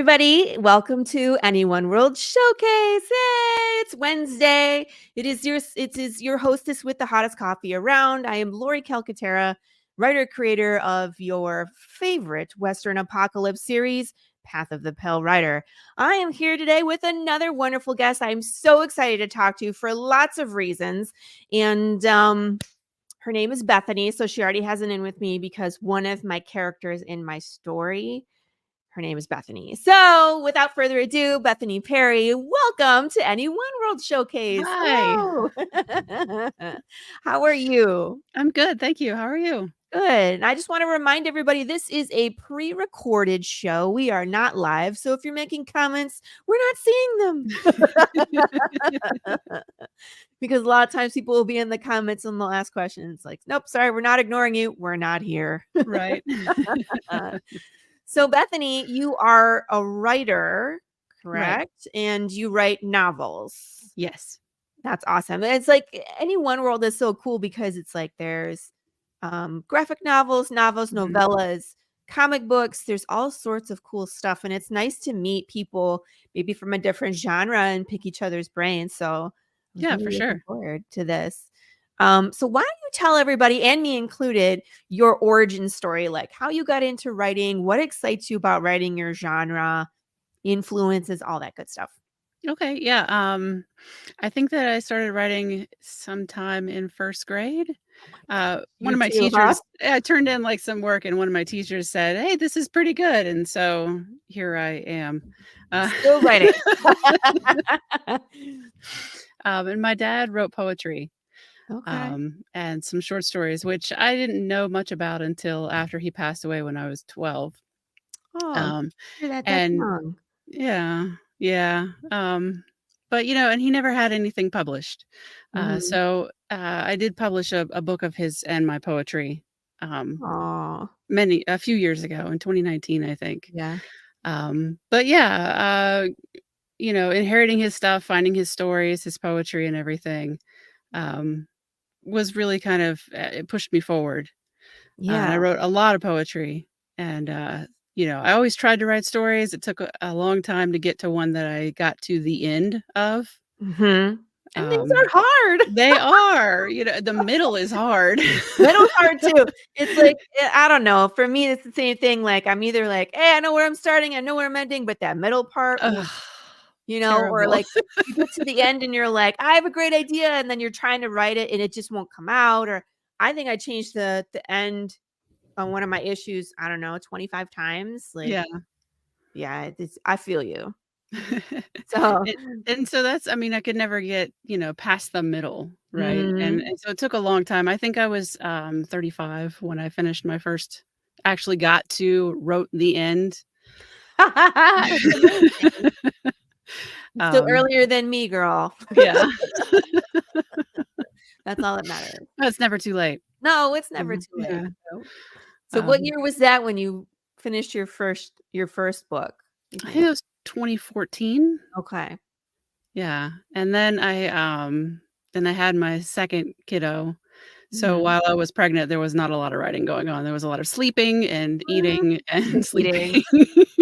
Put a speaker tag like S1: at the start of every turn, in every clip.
S1: everybody. Welcome to NE1 World Showcase. Hey, it's Wednesday. It is your hostess with the hottest coffee around. I am Laurie Calcaterra, writer creator of your favorite Western apocalypse series, Path of the Pale Rider. I am here today with another wonderful guest. I'm so excited to talk to for lots of reasons. And her name is Bethany, so she already has an in with me because one of my characters in my story, her name is Bethany. So without further ado, Bethany Perry, welcome to NE1 World Showcase.
S2: Hi.
S1: Hello. How are you?
S2: I'm good. Thank you. How are you?
S1: Good. And I just want to remind everybody, this is a pre-recorded show. We are not live. So if you're making comments, we're not seeing them. Because a lot of times people will be in the comments and they'll ask questions like, nope, sorry, we're not ignoring you. We're not here.
S2: Right.
S1: So Bethany, you are a writer,
S2: Right.
S1: correct? And you write novels.
S2: Yes.
S1: That's awesome. And it's like NE1 World is so cool because it's like there's graphic novels,
S2: Mhm.
S1: novellas, comic books. There's all sorts of cool stuff. And it's nice to meet people maybe from a different genre and pick each other's brains. So I'm
S2: Yeah,
S1: really
S2: for
S1: looking
S2: sure.
S1: forward to this. So why don't you tell everybody, and me included, your origin story, like how you got into writing, what excites you about writing, your genre, influences, all that good stuff.
S2: Okay. Yeah. I think that I started writing sometime in first grade. One
S1: You
S2: of my
S1: too, huh?
S2: teachers, I turned in like some work, and one of my teachers said, "Hey, this is pretty good." And so here I am.
S1: Still writing.
S2: And my dad wrote poetry.
S1: Okay.
S2: And some short stories, which I didn't know much about until after he passed away when I was 12.
S1: Oh,
S2: Um,
S1: you're that's
S2: and
S1: young.
S2: yeah, yeah. But and he never had anything published.
S1: Mhm.
S2: I did publish a book of his and my poetry um,
S1: Aw.
S2: a few years ago in 2019, I think.
S1: Yeah.
S2: But yeah, inheriting his stuff, finding his stories, his poetry, and everything. Um, was really kind of it pushed me forward. And
S1: Yeah.
S2: I wrote a lot of poetry, and, I always tried to write stories. It took a long time to get to one that I got to the end of.
S1: Mhm. And things
S2: Um,
S1: are hard.
S2: they are, the middle is hard.
S1: Middle's hard too. It's like, I don't know. For me, it's the same thing. Like, I'm either like, hey, I know where I'm starting, I know where I'm ending, but that middle part,
S2: Ugh,
S1: or
S2: terrible.
S1: like you get to the end and you're like, I have a great idea, and then you're trying to write it and it just won't come out. Or I think I changed the end on one of my issues, I don't know, 25 times. Like,
S2: Yeah.
S1: yeah, I feel you. So,
S2: It and so I mean, I could never get, past the middle, right? And
S1: mhm.
S2: and so it took a long time. I think I was, 35 when I finished my first actually wrote the end.
S1: That's amazing. Still
S2: Um,
S1: earlier than me, girl.
S2: yeah.
S1: That's all that matters.
S2: It's never too late.
S1: No, it's never too late.
S2: Yeah.
S1: So what
S2: Um,
S1: year was that when you finished your first book, you
S2: I think
S1: think?
S2: it was 2014.
S1: Okay.
S2: Yeah, and then I had my second kiddo. So
S1: Mhm.
S2: while I was pregnant, there was not a lot of writing going on. There was a lot of sleeping and
S1: Mhm.
S2: eating and
S1: Eating,
S2: sleeping.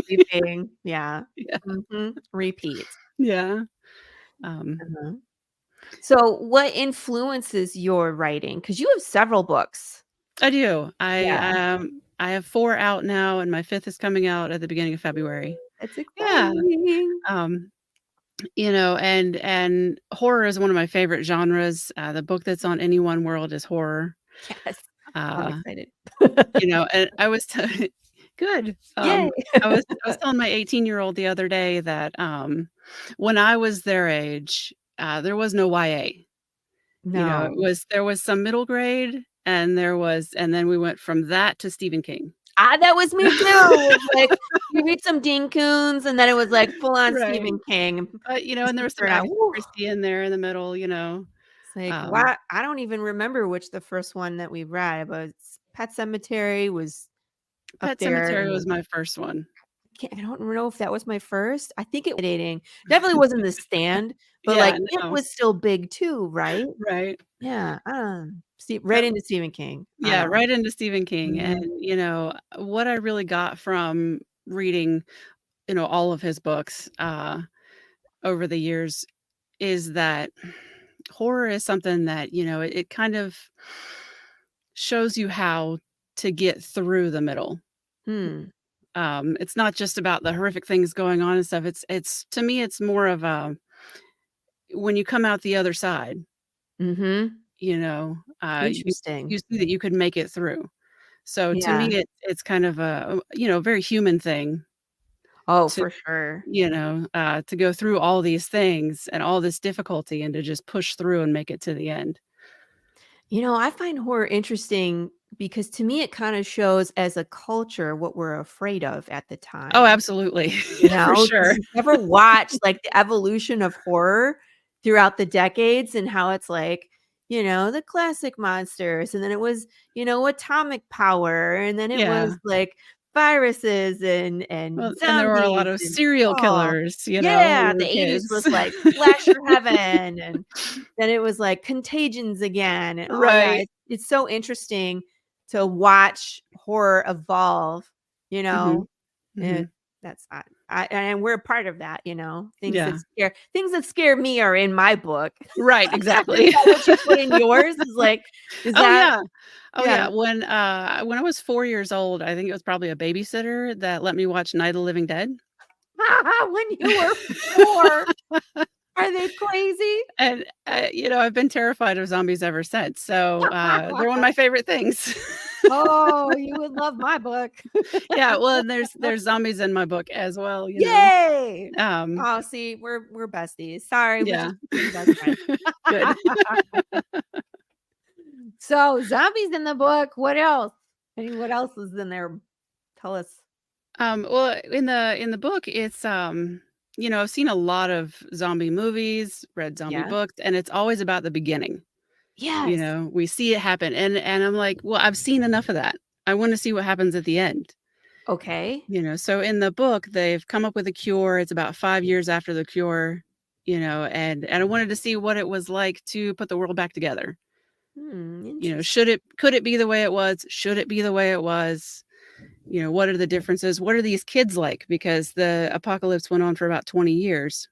S1: sleeping, yeah.
S2: Yeah,
S1: Mhm. Repeat.
S2: yeah. Um,
S1: Uh-huh. So what influences your writing? Because you have several books.
S2: I do.
S1: Yeah.
S2: I have 4 out now, and my 5th is coming out at the beginning of February.
S1: That's
S2: Yeah.
S1: exciting.
S2: Um and horror is one of my favorite genres. The book that's on NE1 World is horror.
S1: Yes. I'm
S2: Uh,
S1: excited.
S2: and I was t good.
S1: Yay.
S2: I was telling my 18-year-old the other day that, when I was their age, there was no YA.
S1: No.
S2: There was some middle grade, and then we went from that to Stephen King.
S1: That was me too. It was like, you read some Dean Koontz, and then it was like full on
S2: Right.
S1: Stephen King. My
S2: And there was
S1: sister
S2: some
S1: and I,
S2: Agatha
S1: woo.
S2: Christie in there in the middle.
S1: It's like,
S2: Um,
S1: what? I don't even remember which the first one that we read, but Pet Sematary was up
S2: Pet
S1: there,
S2: Sematary
S1: and
S2: was my first one.
S1: I don't know if that was my first. I think it was dating. Definitely wasn't The Stand, but, like,
S2: Yeah,
S1: it
S2: no.
S1: was still big too, right?
S2: Right.
S1: Yeah, see,
S2: Uh,
S1: right into Stephen King. I
S2: yeah,
S1: don't
S2: right into Stephen King, and,
S1: Mhm.
S2: what I really got from reading all of his books over the years is that horror is something that, it kind of shows you how to get through the middle.
S1: Hmm.
S2: It's not just about the horrific things going on and stuff. It's to me, it's more of a when you come out the other side,
S1: Mm-hmm.
S2: you know, you
S1: Interesting.
S2: see that you could make it through. So to me,
S1: Yeah.
S2: it's kind of a very human thing
S1: Oh,
S2: to
S1: for sure.
S2: to go through all these things and all this difficulty and to just push through and make it to the end.
S1: I find horror interesting because to me it kind of shows as a culture what we're afraid of at the
S2: Oh,
S1: time.
S2: absolutely,
S1: You
S2: for
S1: know, because
S2: sure.
S1: you ever watch, like, the evolution of horror throughout the decades and how it's like, the classic monsters, and then it was, atomic power, and then it
S2: Yeah.
S1: was, like, viruses and
S2: Well, and there were a lot
S1: zombies
S2: of
S1: and
S2: serial
S1: oh,
S2: killers, when
S1: yeah,
S2: we
S1: the
S2: were
S1: '80s was,
S2: kids.
S1: like, slasher heaven, and then it was, like, contagions again, and oh, yeah,
S2: Right.
S1: it's so interesting to watch horror evolve, you
S2: Mhm.
S1: know? It
S2: Mhm.
S1: that's and we're a part of that,
S2: Yeah.
S1: things that scare me are in my book.
S2: Right,
S1: Is
S2: exactly.
S1: that what you put in yours? Is
S2: Oh,
S1: that
S2: yeah. Oh,
S1: yeah.
S2: yeah. When I was 4 years old, I think it was probably a babysitter that let me watch Night of the Living Dead.
S1: When you were 4, are they crazy?
S2: And, I've been terrified of zombies ever since, so, they're one of my favorite things.
S1: Oh, you would love my book.
S2: Yeah, well, and there's zombies in my book as well.
S1: Yay!
S2: Um,
S1: Oh, see, we're besties. Sorry, we
S2: yeah.
S1: just became best friends.
S2: Good.
S1: So, zombies in the book, what else? What else is in there? Tell us.
S2: Well, in the book, it's, I've seen a lot of zombie movies, read zombie
S1: Yeah.
S2: books, and it's always about the beginning.
S1: Yes.
S2: We see it happen, and I'm like, "Well, I've seen enough of that. I wanna see what happens at the end."
S1: Okay.
S2: So in the book, they've come up with a cure. It's about 5 years after the cure, and I wanted to see what it was like to put the world back together.
S1: Interesting.
S2: Could it be the way it was? Should it be the way it was? What are the differences? What are these kids like? Because the apocalypse went on for about 20 years.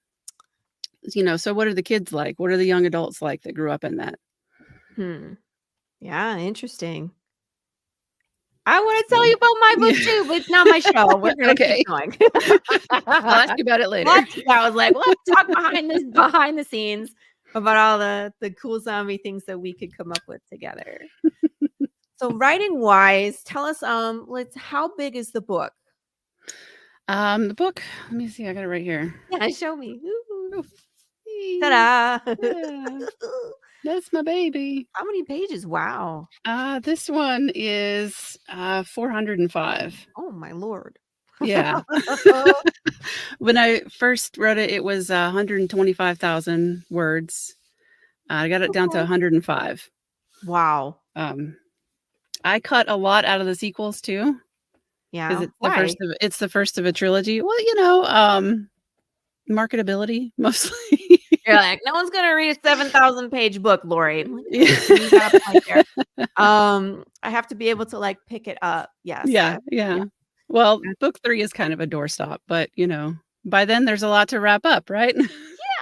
S2: So what are the kids like? What are the young adults like that grew up in that?
S1: Hmm. Yeah, interesting. I wanna tell
S2: So,
S1: you about my book
S2: yeah.
S1: too, but it's not my show. We're gonna keep
S2: Okay.
S1: going.
S2: I'll ask you about it later.
S1: What? Yeah, I was like, "Let's talk behind the scenes about all the cool zombie things that we could come up with together." So writing wise, tell us, let's how big is the book?
S2: The book, let me see, I got it right here.
S1: Yeah, show me. Ooh.
S2: Oh, see.
S1: Ta-da.
S2: Yeah, that's my baby.
S1: How many pages? Wow.
S2: This one is 405.
S1: Oh my lord.
S2: Yeah. When I first wrote it, it was 125,000 words. I got it down to
S1: Okay.
S2: 105.
S1: Wow.
S2: Um, I cut a lot out of the sequels too, because
S1: Yeah. Why?
S2: it's the first of a trilogy. Well, marketability mostly.
S1: You're like, "No one's gonna read a 7,000-page book, Laurie." I'm like,
S2: Yeah.
S1: You got a point there." I have to be able to, like, pick it up. Yes.
S2: Yeah,
S1: Yeah.
S2: yeah. Well, book 3 is kind of a doorstop, but, by then there's a lot to wrap up, right?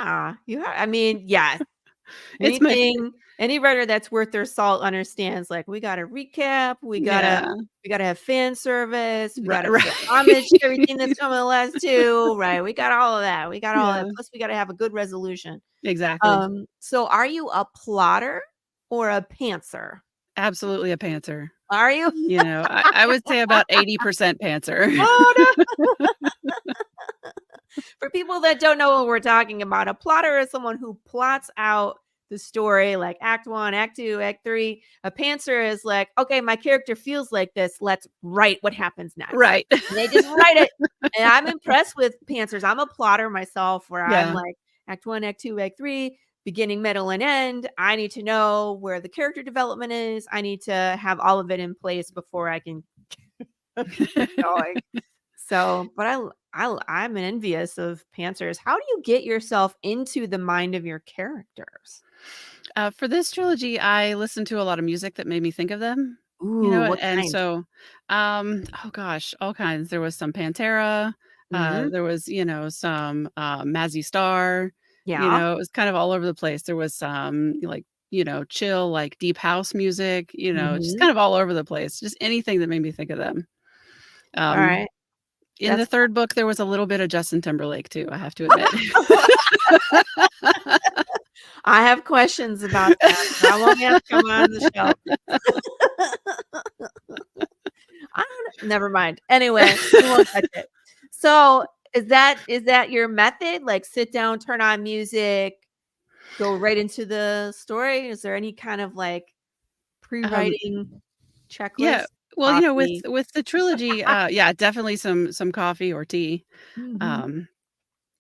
S1: Yeah. I mean, yeah.
S2: It's my
S1: Any writer that's worth their salt understands, like, we gotta recap,
S2: Yeah.
S1: we gotta have fan service, we gotta pay homage to
S2: Right.
S1: everything that's come in the last 2, right? We got all of that. We got all that.
S2: Yeah,
S1: Plus, we gotta have a good resolution.
S2: exactly.
S1: So are you a plotter or a pantser?
S2: Absolutely a pantser.
S1: Are you?
S2: I would say about 80% pantser.
S1: Oh, no. For people that don't know what we're talking about, a plotter is someone who plots out the story like act 1, act 2, act 3. A pantser is like, "Okay, my character feels like this. Let's write what happens next."
S2: Right.
S1: And they just write it. And I'm impressed with pantsers. I'm a plotter myself where I'm
S2: Yeah.
S1: like act 1, act 2, act 3, beginning, middle, and end. I need to know where the character development is. I need to have all of it in place before I can keep going. So, but I'm envious of pantsers. How do you get yourself into the mind of your characters?
S2: For this trilogy, I listened to a lot of music that made me think of them,
S1: Ooh, what
S2: and
S1: kind?
S2: so, oh gosh, all kinds. There was some Pantera,
S1: Mhm.
S2: There was, some, Mazzy Star,
S1: Yeah.
S2: it was kind of all over the place. There was some, like, chill, like, deep house music, just
S1: Mhm.
S2: kind of all over the place, just anything that made me think of them. Um,
S1: Alright.
S2: in the
S1: That's
S2: 3rd book, there was a little bit of Justin Timberlake too, I have to admit.
S1: I have questions about that, but I won't ask 'em on the show. I don't never mind. Anyway, we won't touch it. So, is that your method? Like, sit down, turn on music, go right into the story? Is there any kind of, like,
S2: Um,
S1: pre-writing
S2: yeah,
S1: checklist?
S2: well,
S1: Coffee.
S2: with the trilogy, yeah, definitely some coffee or tea.
S1: Mhm.
S2: Um,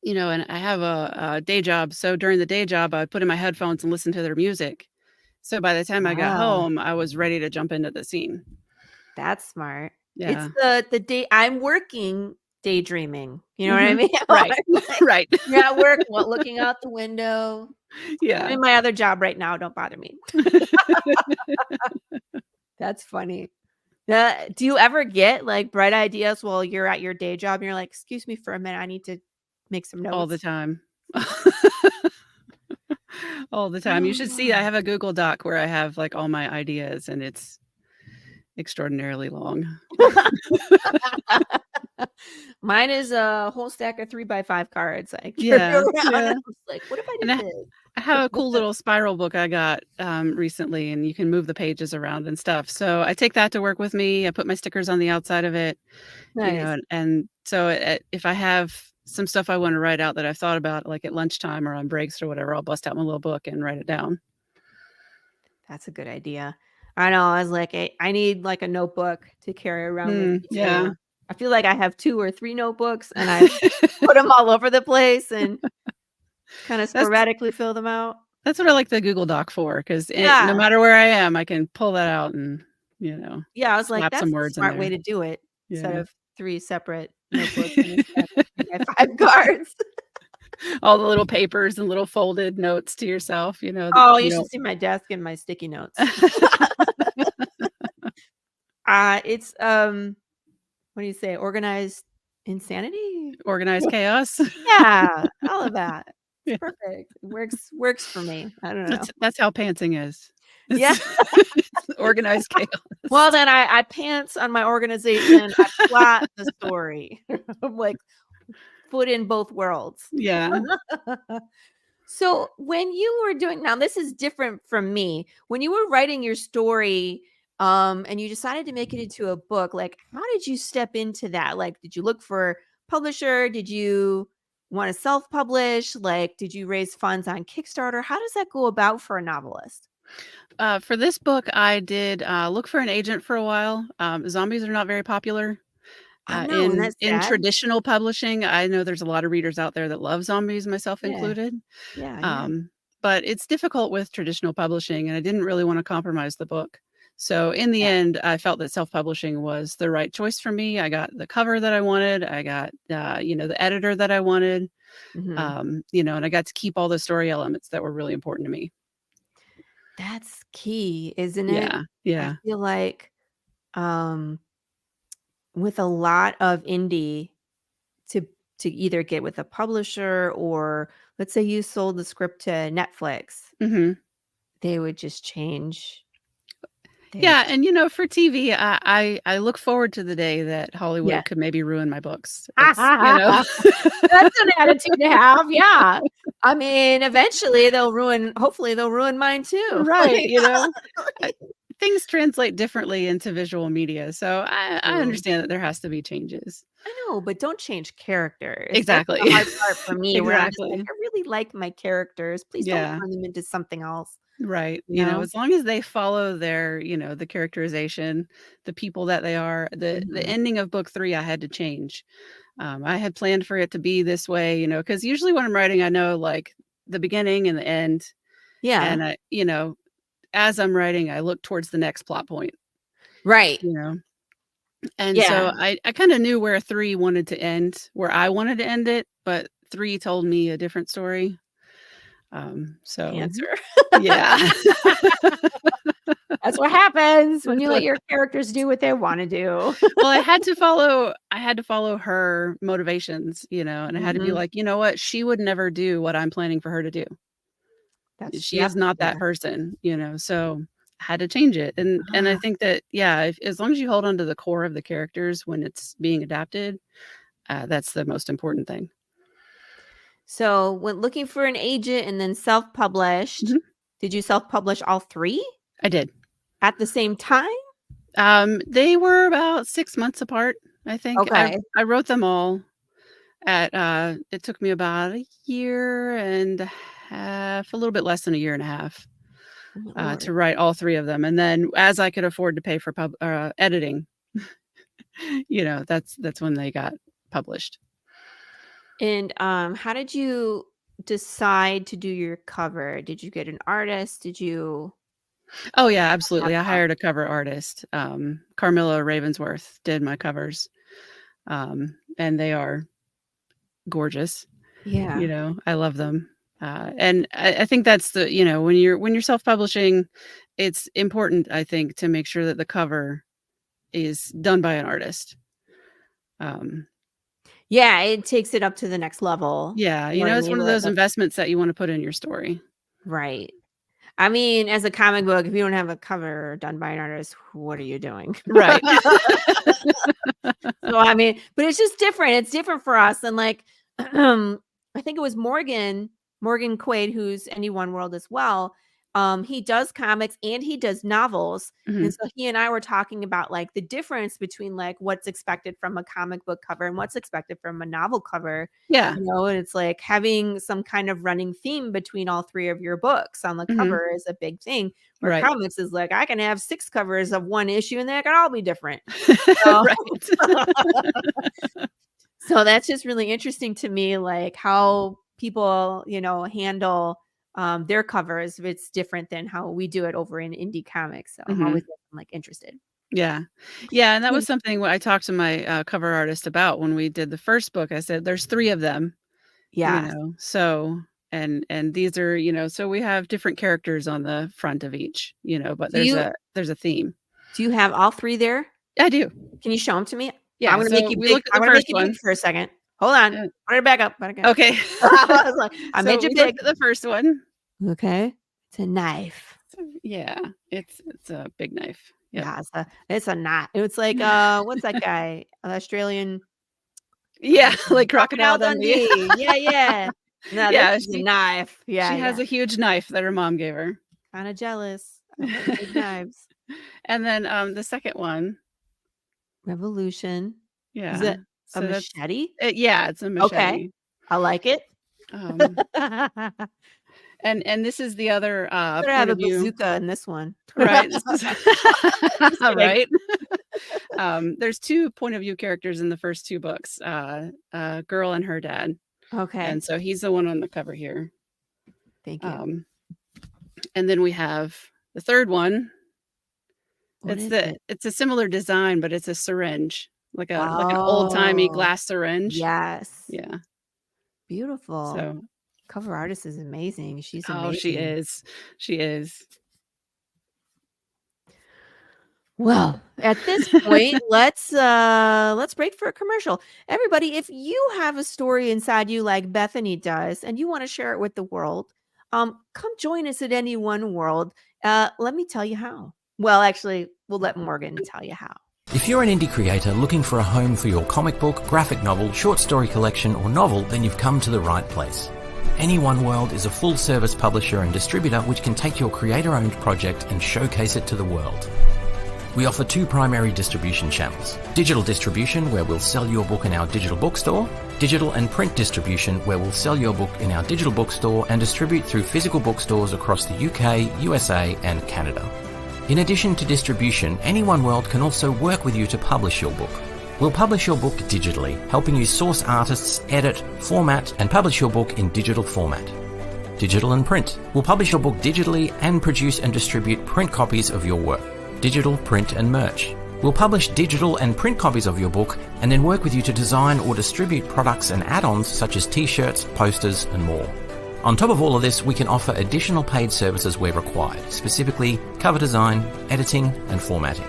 S2: and I have a day job, so during the day job, I put in my headphones and listen to their music. So by the time I got
S1: Oh,
S2: home, I was ready to jump into the scene.
S1: that's smart. It's
S2: Yeah.
S1: the day I'm working, daydreaming, you know what I
S2: Mhm.
S1: mean?
S2: Right.
S1: I'm like,
S2: Right.
S1: you're at work, what, looking out the window. I'm
S2: Yeah.
S1: in my other job right now, don't bother me. That's funny. Do you ever get, like, bright ideas while you're at your day job and you're like, "Excuse me for a minute, I need to make some
S2: All the
S1: notes."
S2: time. All the time. You should see I have a Google Doc where I have, like, all my ideas, and it's extraordinarily long.
S1: Mine is a whole stack of 3 by 5 cards I carry
S2: Yeah,
S1: around.
S2: yeah.
S1: I'm just like, "What if I
S2: And
S1: did this?"
S2: I have a cool little spiral book I got, recently, and you can move the pages around and stuff. So I take that to work with me. I put my stickers on the outside of it,
S1: Nice.
S2: and so if I have some stuff I wanna write out that I've thought about, like, at lunchtime or on breaks or whatever, I'll bust out my little book and write it down.
S1: That's a good idea. I know, I was like, I need, like, a notebook to carry around with me
S2: Yeah.
S1: too. I feel like I have 2 or 3 notebooks, and I put them all over the place and kinda
S2: That's
S1: sporadically fill them out.
S2: that's what I like the Google Doc for, 'cause no
S1: Yeah.
S2: matter where I am, I can pull that out and,
S1: Yeah, I was like,
S2: slap some
S1: "That's the
S2: words in
S1: smart way
S2: there.
S1: to do it," instead
S2: Yeah.
S1: of 3 separate notebooks and a stack of 3 by 5 cards.
S2: All the little papers and little folded notes to yourself, that
S1: Oh, you
S2: you
S1: should
S2: don't
S1: see my desk and my sticky notes. It's, what do you say? Organized insanity?
S2: organize chaos.
S1: Yeah, all of that. It's
S2: Yeah.
S1: perfect. It works for me. I don't know.
S2: That's how pantsing is.
S1: Yeah.
S2: It's organized chaos.
S1: Well, then I pants on my organization, I plot the story. I'm like, foot in both worlds.
S2: Yeah.
S1: So, when you were doing now this is different from me. When you were writing your story, and you decided to make it into a book, like, how did you step into that? Like, did you look for publisher? Did you wanna self-publish? Like, did you raise funds on Kickstarter? How does that go about for a novelist?
S2: For this book, I did, look for an agent for a while. Zombies are not very popular.
S1: I know, and
S2: In
S1: that's sad.
S2: traditional publishing, I know there's a lot of readers out there that love zombies, myself
S1: Yeah.
S2: included.
S1: Yeah, yeah.
S2: Um, but it's difficult with traditional publishing, and I didn't really wanna compromise the book. So in the
S1: Yeah.
S2: end, I felt that self-publishing was the right choice for me. I got the cover that I wanted. I got, the editor that I wanted,
S1: Mhm.
S2: and I got to keep all the story elements that were really important to me.
S1: That's key, isn't it?
S2: Yeah,
S1: I
S2: yeah.
S1: feel like, um, with a lot of indie to either get with a publisher or let's say you sold the script to Netflix,
S2: Mhm.
S1: they would just change. They would
S2: Yeah, and, for TV, I look forward to the day that
S1: yeah.
S2: Hollywood could maybe ruin my books. It's,
S1: That's an attitude to have, yeah. I mean, eventually hopefully they'll ruin mine too.
S2: Right, uh,
S1: Like
S2: things translate differently into visual media, so I
S1: true.
S2: understand that there has to be changes.
S1: I know, but don't change characters. That's the
S2: Exactly.
S1: hard part for me where I'm just like,
S2: Exactly.
S1: "I really like my characters. Please don't
S2: Yeah,
S1: turn them into something else."
S2: right,
S1: You know?
S2: as long as they follow their, the characterization, the people that they are, the
S1: Mhm.
S2: ending of book 3 I had to change. I had planned for it to be this way, because usually when I'm writing, I know, like, the beginning and the end,
S1: Yeah.
S2: and as I'm writing, I look towards the next plot point,
S1: Right.
S2: you know? And
S1: Yeah.
S2: so I kinda knew where 3 wanted to end, where I wanted to end it, but 3 told me a different story. So
S1: Cancer.
S2: yeah.
S1: That's what happens when you let your characters do what they want to do.
S2: Well, I had to follow her motivations, and I had to be
S1: Mhm.
S2: like, you know what? She would never do what I'm planning for her to do. She
S1: Yep,
S2: is not
S1: yeah.
S2: that person, so I had to change it. And I
S1: Ah.
S2: think that, yeah, as long as you hold on to the core of the characters when it's being adapted, that's the most important thing.
S1: So when looking for an agent and then self-published,
S2: Mhm.
S1: did you self-publish all 3
S2: I did.
S1: at the same time?
S2: They were about 6 months apart, I think.
S1: Okay.
S2: I wrote them all it took me about a year and a half, a little bit less than a year and a half,
S1: Oh my lord.
S2: to write all 3 of them, and then as I could afford to pay for editing, that's when they got published.
S1: And, how did you decide to do your cover? Did you get an artist? Did you
S2: Oh, yeah,
S1: have
S2: absolutely. I hired a cover artist. Carmilla Ravensworth did my covers, and they are gorgeous.
S1: Yeah.
S2: I love them. And I think that's when you're self-publishing, it's important, I think, to make sure that the cover is done by an artist.
S1: Yeah, it takes it up to the next level.
S2: Yeah,
S1: You know what I
S2: it's
S1: mean?
S2: one of those investments that you want to put in your story.
S1: Right. I mean, as a comic book, if you don't have a cover done by an artist, what are you doing?
S2: Right.
S1: So, I mean, but it's just different. It's different for us. And like, I think it was Morgan Quaid, who's NE1 World as well. He does comics and he does novels. And
S2: Mhm.
S1: so he and I were talking about like the difference between like what's expected from a comic book cover and what's expected from a novel cover.
S2: Yeah.
S1: And it's like having some kind of running theme between all 3 of your books on the
S2: Mhm.
S1: cover is a big thing. Where
S2: Right.
S1: comics is like, I can have 6 covers of one issue and they can all be different. So
S2: Right.
S1: so that's just really interesting to me, like how people, handle their covers. It's different than how we do it over in indie comics. So I'm always
S2: Mhm.
S1: like interested.
S2: Yeah. Yeah, and that was
S1: Mm.
S2: something what I talked to my, cover artist about when we did the first book. I said, "There's 3 of them,"
S1: Yes.
S2: so and these are, so we have different characters on the front of each, but
S1: Do
S2: there's
S1: you
S2: a theme.
S1: do you have all 3 there?
S2: I do.
S1: Can you show them to me? I'm
S2: Yeah,
S1: gonna make
S2: so
S1: you
S2: we
S1: big.
S2: looked at
S1: I'm
S2: the
S1: gonna make
S2: first
S1: you big
S2: one.
S1: for a second. Hold on.
S2: Uh,
S1: Put it back up. Put it back.
S2: okay.
S1: I was like, I
S2: So
S1: made you
S2: we
S1: big.
S2: looked at the first one.
S1: Okay. It's a knife.
S2: So, yeah, it's a big knife. Yep.
S1: Yeah, it's a knife. It's like what's that guy? Australian
S2: Yeah, like
S1: Crocodile
S2: Crocodile Dundee.
S1: Dundee. Yeah, yeah. No, this
S2: Yeah,
S1: is a knife. Yeah,
S2: she has
S1: yeah.
S2: a huge knife that her mom gave her.
S1: Kinda jealous. I like big knives.
S2: And then, the second one,
S1: Revolution. Is
S2: yeah,
S1: it a
S2: so that's
S1: machete?
S2: yeah, it's a
S1: Okay.
S2: machete.
S1: I like it.
S2: Um, and this is the other,
S1: Better have
S2: point
S1: a
S2: of view,
S1: bazooka in this one.
S2: right? This is
S1: Just kidding.
S2: right? There's 2 point of view characters in the first 2 books, a girl and her dad,
S1: Okay.
S2: and so he's the one on the cover here.
S1: Thank you.
S2: And then we have the third one.
S1: What is it?
S2: It's a similar design, but it's a syringe, like an old-timey
S1: Oh,
S2: glass syringe.
S1: yes.
S2: Yeah,
S1: Beautiful.
S2: so
S1: Cover artist is amazing. She's
S2: oh, she
S1: amazing.
S2: is. She is.
S1: Well, at this point, let's break for a commercial. Everybody, if you have a story inside you like Bethany does and you want to share it with the world, come join us at NE1 World. Let me tell you how. Well, actually, we'll let Morgan tell you how.
S3: If you're an indie creator looking for a home for your comic book, graphic novel, short story collection or novel, then you've come to the right place. NE1 World is a full-service publisher and distributor which can take your creator-owned project and showcase it to the world. We offer 2 primary distribution channels. Digital distribution, where we'll sell your book in our digital bookstore. Digital and print distribution, where we'll sell your book in our digital bookstore and distribute through physical bookstores across the UK, USA and Canada. In addition to distribution, NE1 World can also work with you to publish your book. We'll publish your book digitally, helping you source artists, edit, format and publish your book in digital format. Digital and print. We'll publish your book digitally and produce and distribute print copies of your work. Digital, print and merch. We'll publish digital and print copies of your book and then work with you to design or distribute products and add-ons such as t-shirts, posters and more. On top of all of this, we can offer additional paid services where required, specifically cover design, editing, and formatting.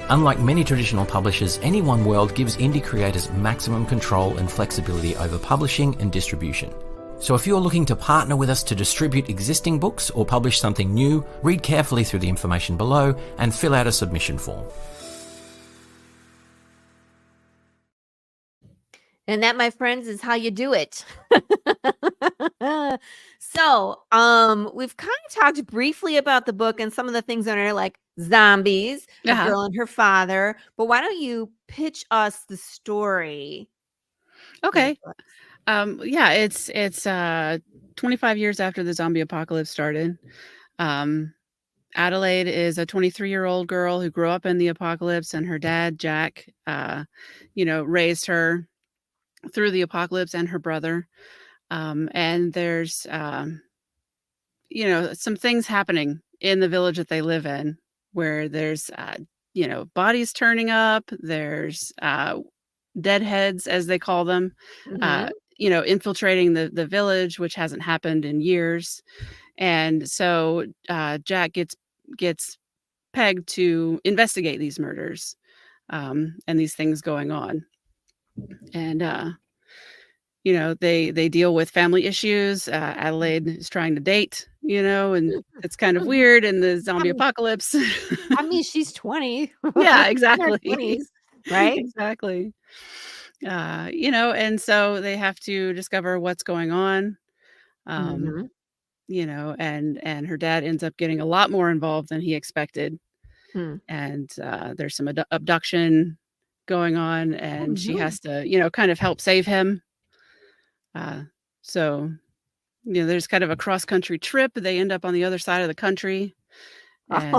S3: Unlike many traditional publishers, NE1 World gives indie creators maximum control and flexibility over publishing and distribution. So if you're looking to partner with us to distribute existing books or publish something new, read carefully through the information below and fill out a submission form.
S1: And that, my friends, is how you do it. So, we've kind of talked briefly about the book and some of the things on it, like zombies, a girl and her father. But why don't you pitch us the story?
S2: Okay. Yeah, it's 25 years after the zombie apocalypse started. Adelaide is a 23-year-old girl who grew up in the apocalypse, and her dad, Jack, raised her through the apocalypse, and her brother. And there's, some things happening in the village that they live in where there's, bodies turning up. There's deadheads, as they call them, infiltrating the village, which hasn't happened in years. And so Jack gets pegged to investigate these murders and these things going on. And they deal with family issues. Adelaide is trying to date, and it's kind of weird in the zombie apocalypse.
S1: I mean, she's 20.
S2: Yeah, exactly.
S1: 20s, right?
S2: Exactly. And so they have to discover what's going on. And her dad ends up getting a lot more involved than he expected. And there's some abduction going on, and she has to, kind of help save him. So there's kind of a cross-country trip. They end up on the other side of the country and,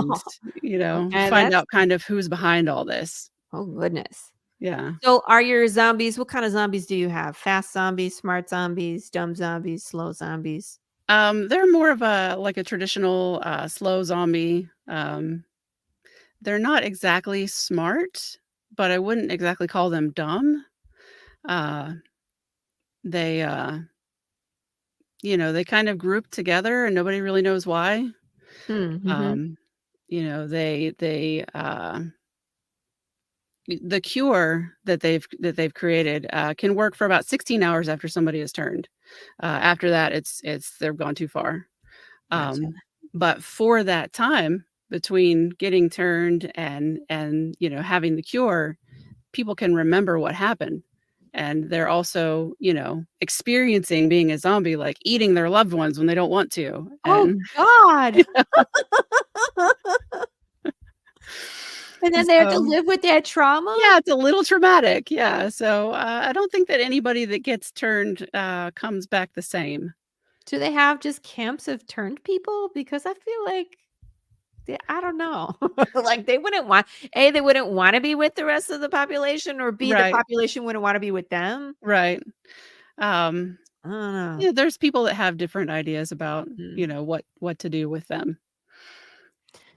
S2: find out kind of who's behind all this.
S1: Oh, goodness.
S2: Yeah.
S1: So are your zombies, what kind of zombies do you have? Fast zombies, smart zombies, dumb zombies, slow zombies?
S2: They're more of a traditional slow zombie. They're not exactly smart, but I wouldn't exactly call them dumb. They they kind of group together and nobody really knows why. The cure that they've created can work for about 16 hours after somebody is turned. After that, they've gone too far.
S1: Gotcha.
S2: But for that time between getting turned and having the cure, people can remember what happened. And they're also, experiencing being a zombie, like eating their loved ones when they don't want to.
S1: Oh, God. And then they have to live with that trauma?
S2: Yeah, it's a little traumatic. Yeah. So I don't think that anybody that gets turned comes back the same.
S1: Do they have just camps of turned people? Because I feel like, I don't know. Like they wouldn't want to be with the rest of the population, or B, the population wouldn't want to be with them.
S2: Right.
S1: I don't know.
S2: Yeah, there's people that have different ideas about, what to do with them.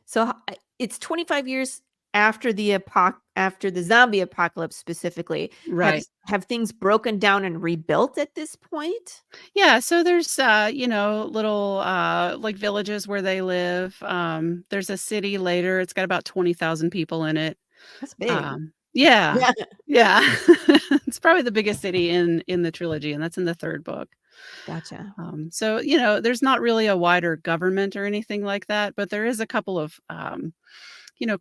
S1: So it's 25 years after the zombie apocalypse specifically.
S2: Right.
S1: Have things broken down and rebuilt at this point?
S2: Yeah, so there's little like villages where they live. There's a city later. It's got about 20,000 people in it.
S1: That's big.
S2: Yeah. It's probably the biggest city in the trilogy, and that's in the third book.
S1: Gotcha.
S2: So there's not really a wider government or anything like that, but there is a couple of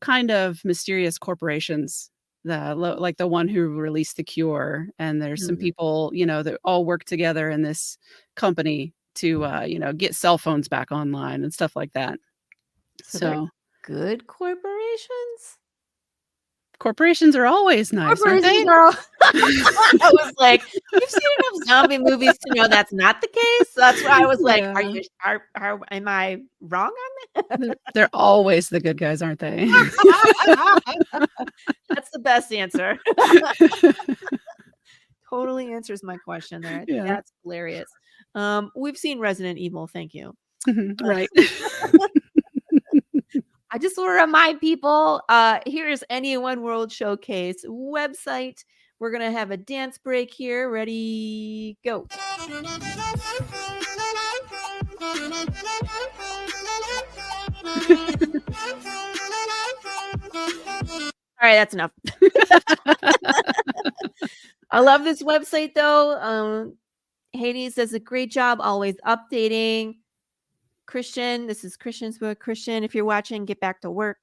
S2: kind of mysterious corporations, like the one who released the cure. And there's some people, that all work together in this company to, get cell phones back online and stuff like that.
S1: So good corporations?
S2: Corporations are always nice, aren't they?
S1: I was like, you've seen enough zombie movies to know that's not the case. So that's why I was like, am I wrong on that?
S2: They're always the good guys, aren't they?
S1: That's the best answer. Totally answers my question there.
S2: Yeah.
S1: That's hilarious. We've seen Resident Evil. Thank you.
S2: Right.
S1: I just want to remind people, here's NE1 World Showcase website. We're going to have a dance break here. Ready, go. All right, that's enough. I love this website though. Hades does a great job always updating. Christian, this is Christian's book. Christian, if you're watching, get back to work.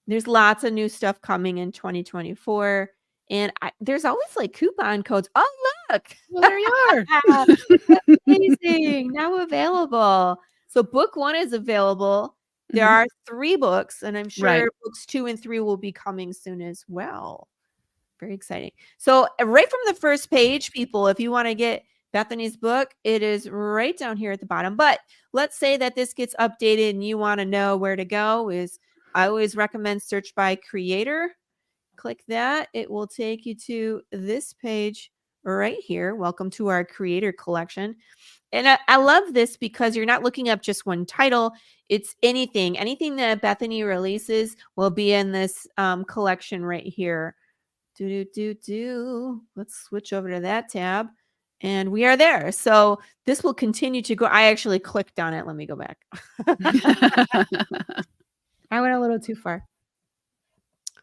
S1: There's lots of new stuff coming in 2024. And there's always like coupon codes. Oh, look.
S2: Well, there you are.
S1: Amazing. Now available. So book 1 is available. There are 3 books, and I'm sure books 2 and 3 will be coming soon as well. Very exciting. So right from the first page, people, if you want to get Bethany's book, it is right down here at the bottom. But let's say that this gets updated and you want to know where to go. I always recommend search by creator. Click that. It will take you to this page right here. Welcome to our creator collection. And I love this because you're not looking up just one title. It's anything that Bethany releases will be in this collection right here. Let's switch over to that tab. And we are there. So this will continue to go. I actually clicked on it. Let me go back. I went a little too far.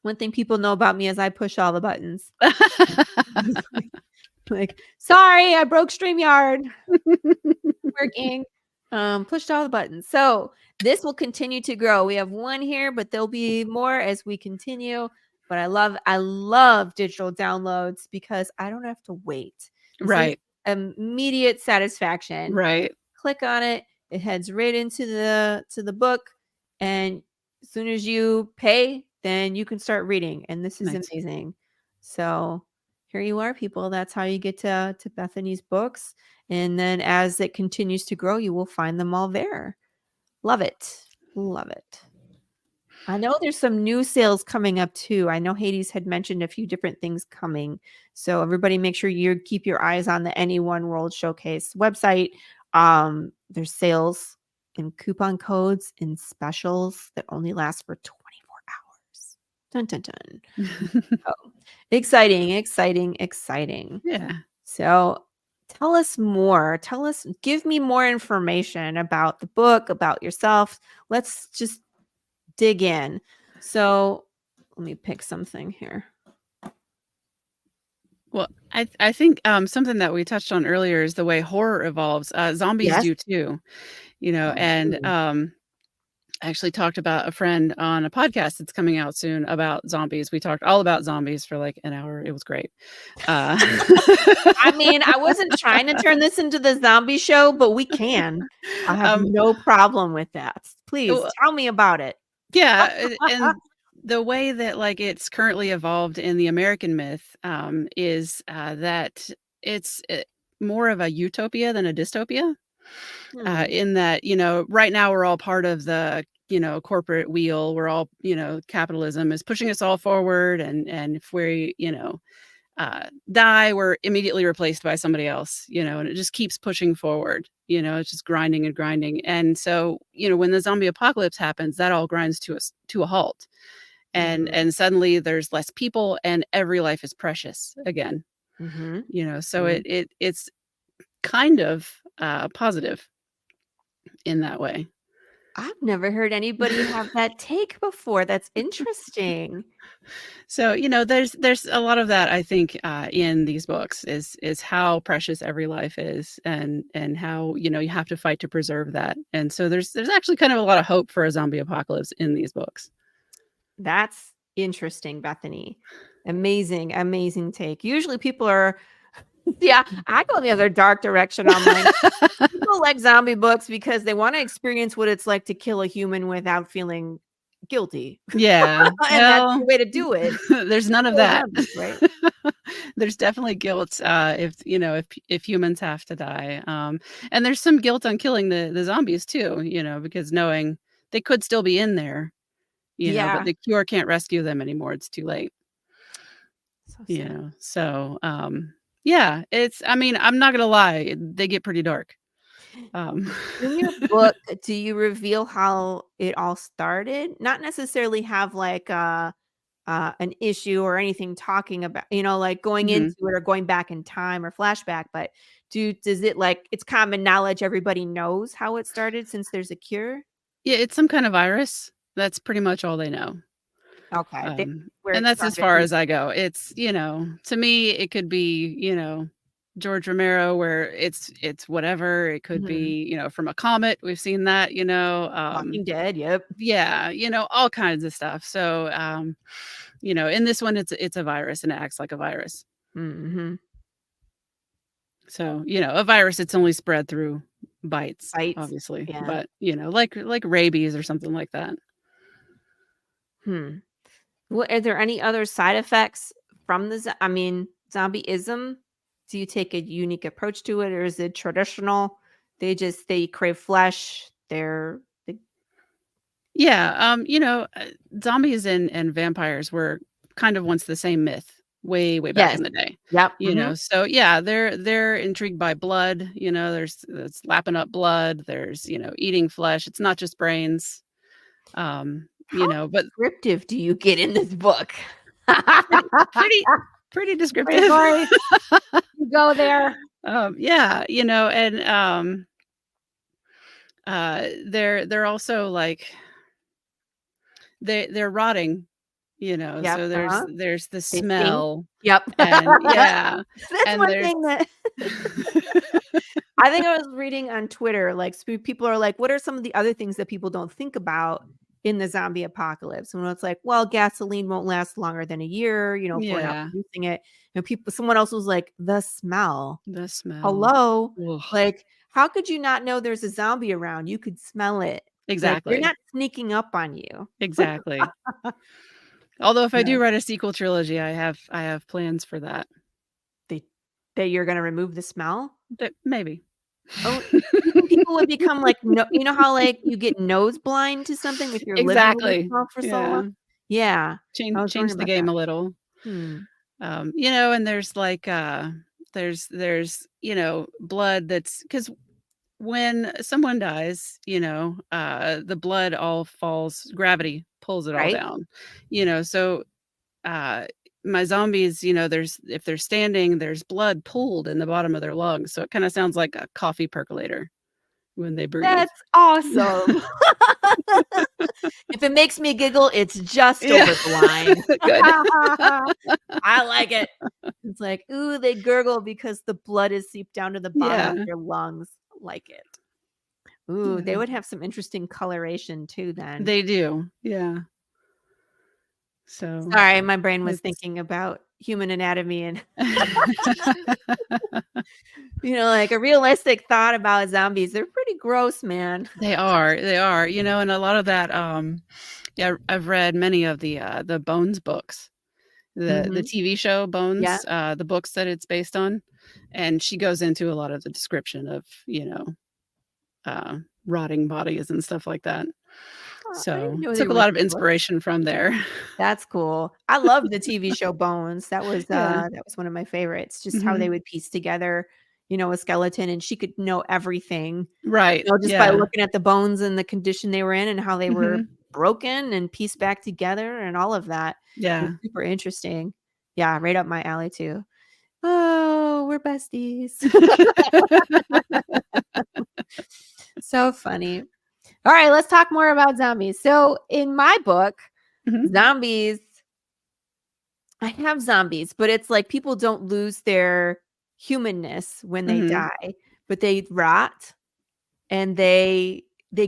S1: One thing people know about me is I push all the buttons. Like, sorry, I broke StreamYard. Working. Pushed all the buttons. So this will continue to grow. We have 1 here, but there'll be more as we continue. But I love digital downloads because I don't have to wait. This is immediate satisfaction.
S2: Right.
S1: Click on it. It heads right into the book. And as soon as you pay, then you can start reading. And this is amazing. So here you are, people. That's how you get to Bethany's books. And then as it continues to grow, you will find them all there. Love it. Love it. I know there's some new sales coming up too. I know Hades had mentioned a few different things coming. So everybody make sure you keep your eyes on the NE1 World Showcase website. There's sales and coupon codes and specials that only last for 24 hours. Dun, dun, dun. Oh, exciting.
S2: Yeah.
S1: So tell us more. Give me more information about the book, about yourself. Let's just dig in. So let me pick something here.
S2: Well, I think something that we touched on earlier is the way horror evolves. Zombies do too, and I actually talked about a friend on a podcast that's coming out soon about zombies. We talked all about zombies for like an hour. It was great.
S1: I mean, I wasn't trying to turn this into the zombie show, but we can. I have no problem with that. Please tell me about it.
S2: Yeah. And the way that like it's currently evolved in the American myth is that it's more of a utopia than a dystopia. In that, right now we're all part of the, corporate wheel. We're all, capitalism is pushing us all forward. And if we, die, we're immediately replaced by somebody else, and it just keeps pushing forward. It's just grinding and grinding. And so, when the zombie apocalypse happens, that all grinds to a halt. And suddenly there's less people and every life is precious again. So it's kind of positive in that way.
S1: I've never heard anybody have that take before. That's interesting.
S2: So, there's a lot of that, I think, in these books is how precious every life is and how, you have to fight to preserve that. And so there's actually kind of a lot of hope for a zombie apocalypse in these books.
S1: That's interesting, Bethany. Amazing take. Usually people are I go in the other dark direction. I'm like, people like zombie books because they want to experience what it's like to kill a human without feeling guilty.
S2: Yeah.
S1: And that's the way to do it.
S2: There's none of that.
S1: Right?
S2: There's definitely guilt if humans have to die. And there's some guilt on killing the zombies too, because knowing they could still be in there, but the cure can't rescue them anymore. It's too late. So yeah, I'm not gonna lie, they get pretty dark.
S1: In your book, do you reveal how it all started? Not necessarily have like a an issue or anything talking about, like going
S2: Mhm.
S1: into it or going back in time or flashback, but does it like it's common knowledge everybody knows how it started since there's a cure?
S2: Yeah, it's some kind of virus. That's pretty much all they know.
S1: Okay, they where
S2: And
S1: it
S2: that's as
S1: started.
S2: far as I go. It's, to me, it could be, George Romero where it's whatever. It could
S1: Mhm.
S2: be, from a comet. We've seen that,
S1: Walking Dead, yep.
S2: yeah, all kinds of stuff. So, in this one, it's a virus and it acts like a virus.
S1: Mhm.
S2: So, a virus, it's only spread through bites,
S1: Bites.
S2: obviously,
S1: Yeah.
S2: but, like rabies or something like that.
S1: Hmm. What are there any other side effects from the I mean, zombieism? Do you take a unique approach to it, or is it traditional? They crave flesh. They
S2: Yeah, zombies and vampires were kind of once the same myth way, way back
S1: Yes.
S2: in the day,
S1: Yep. Mhm.
S2: so yeah, they're intrigued by blood, there's lapping up blood, there's, eating flesh, it's not just brains,
S1: How
S2: but
S1: descriptive do you get in this book?
S2: pretty pretty pretty
S1: Pretty
S2: descriptive.
S1: gory. You go there.
S2: Yeah, and, they're also, like they're rotting,
S1: Yep.
S2: so
S1: Uh-huh.
S2: there's the
S1: They stink.
S2: smell,
S1: Yep.
S2: and yeah,
S1: That's
S2: and
S1: one
S2: there's
S1: thing that I think I was reading on Twitter, like, people are like, "What are some of the other things that people don't think about in the zombie apocalypse?" And it's like, "Well, gasoline won't last longer than a year, if we're not
S2: Yeah,
S1: producing it." And someone else was like, "The smell.
S2: the smell.
S1: Hello?
S2: Ugh.
S1: Like, how could you not know there's a zombie around? You could smell it. Like, they're
S2: Exactly,
S1: not sneaking up on you."
S2: exactly. Although if I
S1: Yeah.
S2: do write a sequel trilogy, I have plans for that.
S1: They that you're gonna remove the smell?
S2: But maybe.
S1: Oh, you think people would become like, no, how, like, you get nose blind to something if you're living with a
S2: Exactly.
S1: smell for so long?
S2: Yeah.
S1: Yeah, I was
S2: Change
S1: wondering
S2: the
S1: about that.
S2: game a little.
S1: Hmm.
S2: And there's like, there's, blood that's because when someone dies, the blood all falls, gravity pulls it all
S1: Right?
S2: down, so uh my zombies, there's if they're standing, there's blood pooled in the bottom of their lungs. So it kind of sounds like a coffee percolator when they breathe.
S1: That's awesome. If it makes me giggle, it's just
S2: Yeah.
S1: over the line.
S2: Good.
S1: I like it. It's like, "Ooh, they gurgle because the blood is seeped down to the bottom
S2: Yeah.
S1: of your lungs." Like it. Ooh, they
S2: Yeah.
S1: would have some interesting coloration too then.
S2: They do. Yeah. So
S1: Sorry, my brain was
S2: it's
S1: thinking about human anatomy and like a realistic thought about zombies. They're pretty gross, man.
S2: they are, and a lot of that, yeah, I've read many of the Bones books, the
S1: Mhm.
S2: TV show
S1: Yeah.
S2: Bones, the books that it's based on, and she goes into a lot of the description of, rotting bodies and stuff like that.
S1: Huh, I didn't
S2: So,
S1: know they
S2: took a
S1: were
S2: lot of
S1: good.
S2: inspiration from there.
S1: That's cool. I love the TV show Bones.
S2: Yeah.
S1: That was one of my favorites, just how they
S2: Mhm.
S1: would piece together, a skeleton, and she could know everything,
S2: Right.
S1: just by
S2: Yeah.
S1: looking at the bones and the condition they were in and how they were
S2: Mhm.
S1: broken and pieced back together and all of that. It's
S2: Yeah.
S1: super interesting. Yeah, right up my alley too. Oh, we're besties. So funny. All right, let's talk more about zombies. So, in my book,
S2: Mhm.
S1: zombies I have zombies, but it's like people don't lose their humanness when they
S2: Mhm.
S1: die, but they rot and they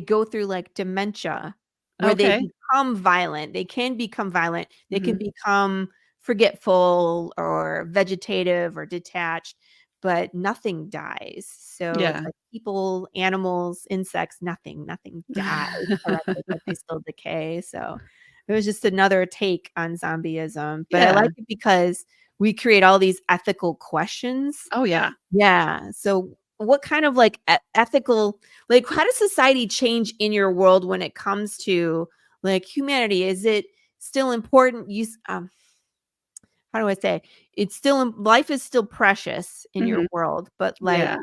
S1: go through like dementia where they
S2: Okay.
S1: become violent. They can become violent. They can
S2: Mhm.
S1: become forgetful or vegetative or detached, but nothing dies. So it's
S2: Yeah.
S1: like people, animals, insects, nothing dies directly, but they still decay. So it was just another take on zombieism, but I
S2: Yeah.
S1: like it because we create all these ethical questions.
S2: Oh, yeah.
S1: Yeah. So what kind of like ethical, like how does society change in your world when it comes to like humanity? Is it still important? How do I say? It's still life is still precious in your
S2: Mhm.
S1: world, but like
S2: Yeah.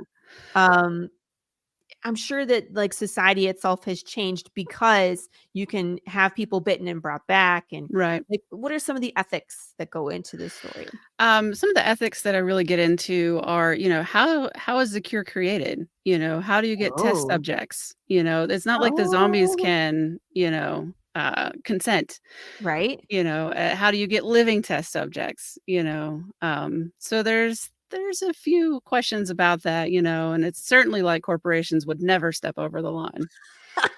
S1: um I'm sure that like society itself has changed because you can have people bitten and brought back. And
S2: Right.
S1: like, what are some of the ethics that go into this story?
S2: Some of the ethics that I really get into are, how is the cure created? How do you get test
S1: Oh,
S2: subjects? It's not like the zombies
S1: oh,
S2: can, consent.
S1: right.
S2: How do you get living test subjects? So there's a few questions about that, and it's certainly like corporations would never step over the line.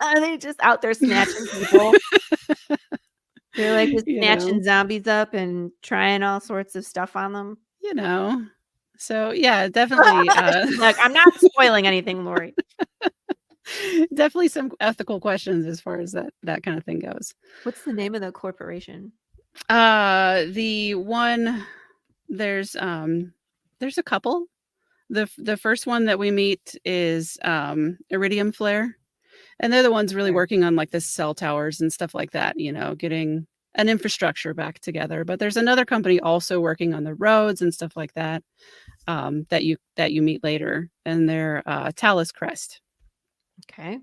S1: Are they just out there snatching people? They're like just
S2: you know,
S1: snatching zombies up and trying all sorts of stuff on them.
S2: you know. So yeah, definitely,
S1: She's like, I'm not spoiling anything, Lori.
S2: definitely some ethical questions as far as that kind of thing goes.
S1: What's the name of the corporation?
S2: The one there's a couple. The first one that we meet is Iridium Flare, and they're the ones really
S1: Sure.
S2: working on like the cell towers and stuff like that, getting an infrastructure back together. But there's another company also working on the roads and stuff like that, that you meet later, and they're Talus Crest.
S1: Okay.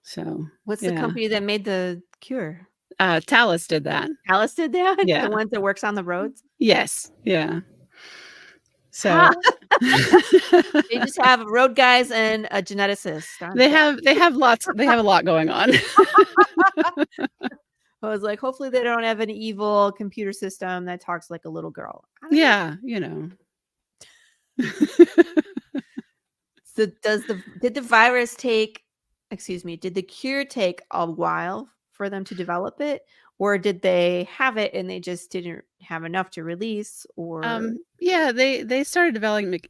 S2: So
S1: What's the
S2: yeah,
S1: company that made the cure?
S2: Talus did that.
S1: Alice did that?
S2: Yeah.
S1: The ones that works on the roads?
S2: Yes. Yeah.
S1: Ha!
S2: So
S1: They just have road guys and a geneticist on
S2: they
S1: staff.
S2: have a lot going on.
S1: I was like, hopefully they don't have an evil computer system that talks like a little girl. I don't know.
S2: Yeah.
S1: So did the virus take, excuse me, did the cure take a while for them to develop it? Or did they have it and they just didn't have enough to release? Or
S2: Yeah, they started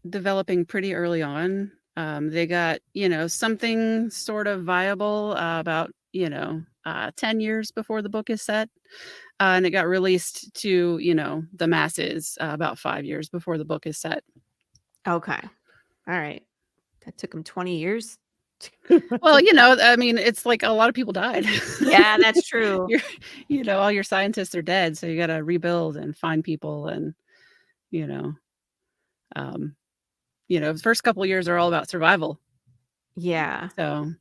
S2: developing pretty early on. They got, something sort of viable about, 10 years before the book is set. And it got released to, the masses about 5 years before the book is set.
S1: okay. All right. That took them 20 years.
S2: Well, I mean, it's like a lot of people died.
S1: Yeah, that's true.
S2: All your scientists are dead, so you got to rebuild and find people, and um, the first couple of years are all about survival.
S1: Yeah.
S2: So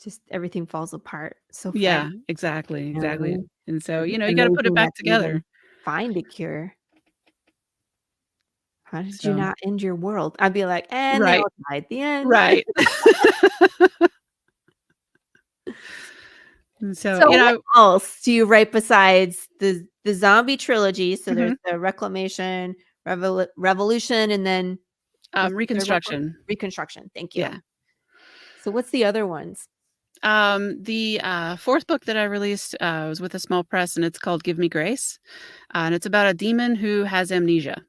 S1: Just everything falls apart so fast.
S2: yeah, exactly.
S1: know?
S2: And so,
S1: It's
S2: you got to put it
S1: amazing
S2: back
S1: that they even
S2: together.
S1: find a cure. How did you
S2: So
S1: not end your world? I'd be like, and they
S2: right,
S1: all died at the end.
S2: right. And so,
S1: So what else do you write besides the zombie trilogy? So there's
S2: mhm,
S1: the Reclamation, Revolution, and then what's the third one?
S2: Reconstruction.
S1: Reconstruction. Thank you.
S2: Yeah.
S1: So what's the other ones?
S2: The fourth book that I released was with a small press, and it's called Give Me Grace. And it's about a demon who has amnesia.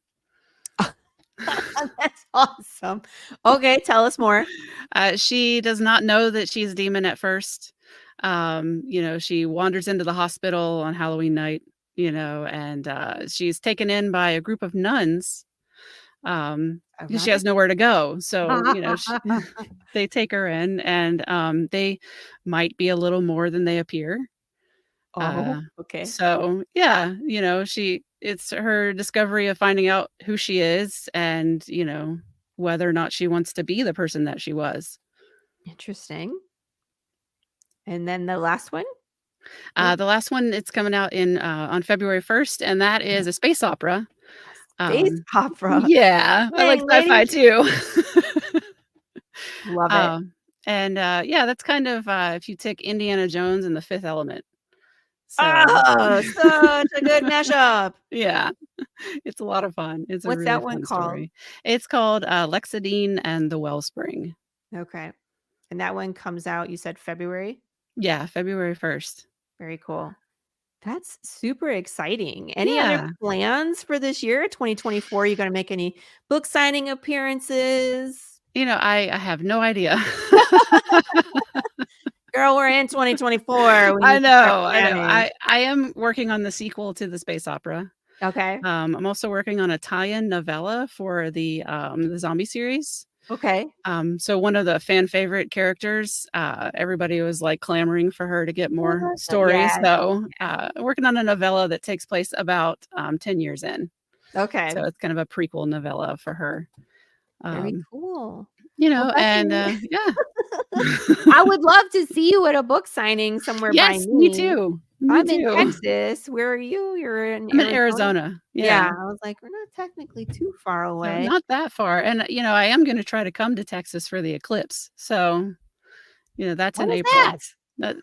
S1: That's awesome. Okay, tell us more.
S2: She does not know that she's a demon at first. She wanders into the hospital on Halloween night, and she's taken in by a group of nuns, because she has nowhere to go. So, they take her in, and they might be a little more than they appear.
S1: Oh, okay.
S2: So yeah, it's her discovery of finding out who she is, and, whether or not she wants to be the person that she was.
S1: Interesting. And then the last one?
S2: The last one, it's coming out on February 1st, and that is a space opera.
S1: Space opera.
S2: Yeah, I like
S1: Dang,
S2: sci-fi
S1: lady.
S2: too.
S1: Love it.
S2: And yeah, that's kind of if you take Indiana Jones and the Fifth Element. So
S1: Oh, such a good mashup.
S2: yeah, it's a lot of fun. It's a
S1: What's
S2: really
S1: that one
S2: fun
S1: called?
S2: story. It's called Lexidine and the Wellspring.
S1: Okay. And that one comes out, you said February?
S2: Yeah, February 1st.
S1: Very cool. That's super exciting. Any other
S2: Yeah.
S1: plans for this year, 2024? You gonna make any book signing appearances?
S2: I have no idea.
S1: Girl, we're in 2024. We
S2: I
S1: need to start
S2: know.
S1: planning.
S2: I am working on the sequel to the space opera.
S1: Okay.
S2: I'm also working on a tie-in novella for the zombie series.
S1: Okay.
S2: So one of the fan favorite characters, everybody was like clamoring for her to get more stories.
S1: Yes.
S2: So working on a novella that takes place about 10 years in.
S1: Okay.
S2: So it's kind of a prequel novella for her.
S1: Very cool.
S2: You know,
S1: Well,
S2: and
S1: Bethany,
S2: yeah.
S1: I would love to see you at a book signing somewhere by
S2: Yes, me
S1: me.
S2: too. Me
S1: I'm in
S2: too.
S1: Texas. Where are you? You're in
S2: I'm in
S1: Arizona?
S2: Arizona.
S1: Yeah,
S2: Yeah.
S1: I was like, we're not technically too far
S2: So
S1: away.
S2: not that far. And you know, I am going to try to come to Texas for the eclipse. So, you know, that's in
S1: What is
S2: April.
S1: that?
S2: That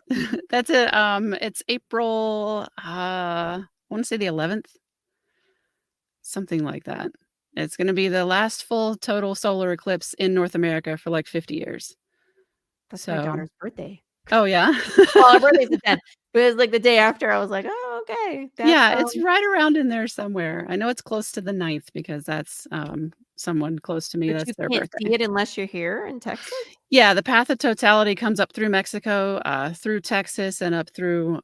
S2: that's it's April I want to say the 11th, something like that. It's going to be the last full total solar eclipse in North America for like 50 years.
S1: That's my
S2: So,
S1: daughter's birthday.
S2: oh yeah.
S1: Well, her birthday's the 10th, but it was like the day after. I was like, oh, okay. That's
S2: Yeah, it's right around in there somewhere. I know it's close to the 9th because that's someone close to me,
S1: but
S2: that's
S1: you
S2: their
S1: can't see
S2: birthday.
S1: it unless you're here in Texas.
S2: Yeah, the path of totality comes up through Mexico, through Texas, and up through,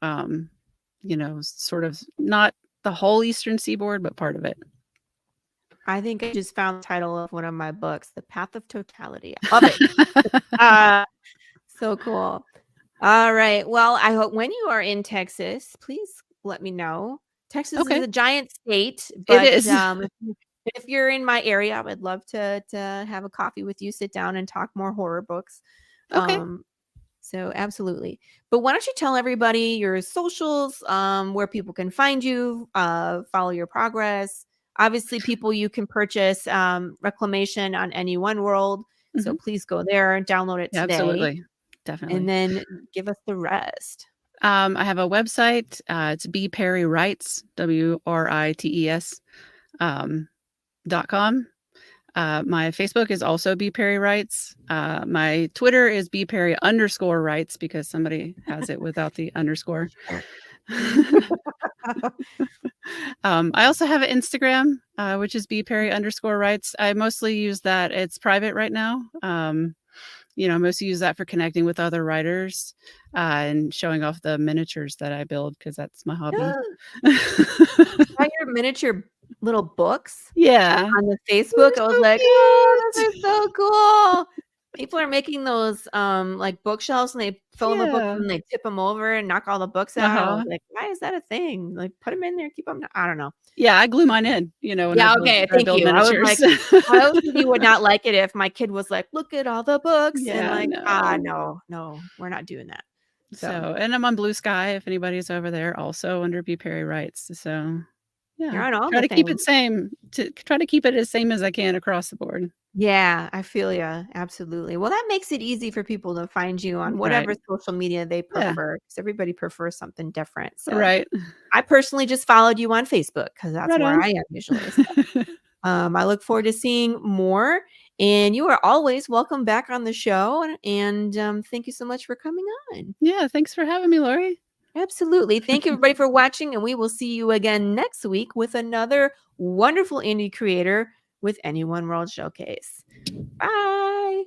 S2: you know, sort of not the whole eastern seaboard, but part of it.
S1: I think I just found the title of one of my books, The Path of Totality. I love it. So cool. All right. Well, I hope when you are in Texas, please let me know. Texas is
S2: Okay,
S1: a giant state,
S2: it
S1: but
S2: is.
S1: if you're in my area, I would love to have a coffee with you, sit down and talk more horror books.
S2: Okay.
S1: So absolutely. But why don't you tell everybody your socials, where people can find you, follow your progress. Obviously, people you can purchase Reclamation on NE1 World. So
S2: Mhm.
S1: please go there and download it
S2: Yeah,
S1: today.
S2: absolutely.
S1: And
S2: Definitely.
S1: then give us the rest.
S2: I have a website, it's bperrywrites, WRITES, .com. My Facebook is also bperrywrites. My Twitter is bperry_writes because somebody has it without the underscore. I also have an Instagram, which is bperry_writes. I mostly use that. It's private right now. You know, I mostly use that for connecting with other writers and showing off the miniatures that I build because that's my hobby.
S1: Saw your miniature little books
S2: Yeah.
S1: on the
S2: They're
S1: Facebook. I was
S2: so
S1: like, oh, this
S2: cute.
S1: is so cool. People are making those like bookshelves and they fill in the books
S2: Yeah.
S1: and they tip them over and knock all the books out. I was
S2: Uh-huh.
S1: like, why is that a thing? Like, put them in there, keep them. I don't know.
S2: Yeah, I glue mine in, you know, when
S1: Yeah, okay,
S2: I
S1: thank
S2: build
S1: you. I was
S2: miniatures.
S1: like, I OCD would not like it if my kid was like, look at all the books and
S2: Yeah,
S1: like,
S2: no.
S1: no, we're not doing that.
S2: So, and I'm on Blue Sky if anybody's over there, also under B. Perry Writes. So,
S1: You're
S2: yeah,
S1: on all
S2: try
S1: the
S2: to keep it
S1: things.
S2: try to keep it as same as I can across the board.
S1: Yeah, I feel ya. Absolutely. Well, that makes it easy for people to find you on
S2: Right.
S1: whatever social media they
S2: Yeah.
S1: prefer, because everybody prefers something different. So
S2: Right.
S1: I personally just followed you on Facebook because that's
S2: Right
S1: where
S2: on.
S1: I am usually. So, I look forward to seeing more. And you are always welcome back on the show. And thank you so much for coming on.
S2: Yeah, thanks for having me, Laurie.
S1: Absolutely. Thank you, everybody, for watching. And we will see you again next week with another wonderful indie creator with NE1 World Showcase. Bye.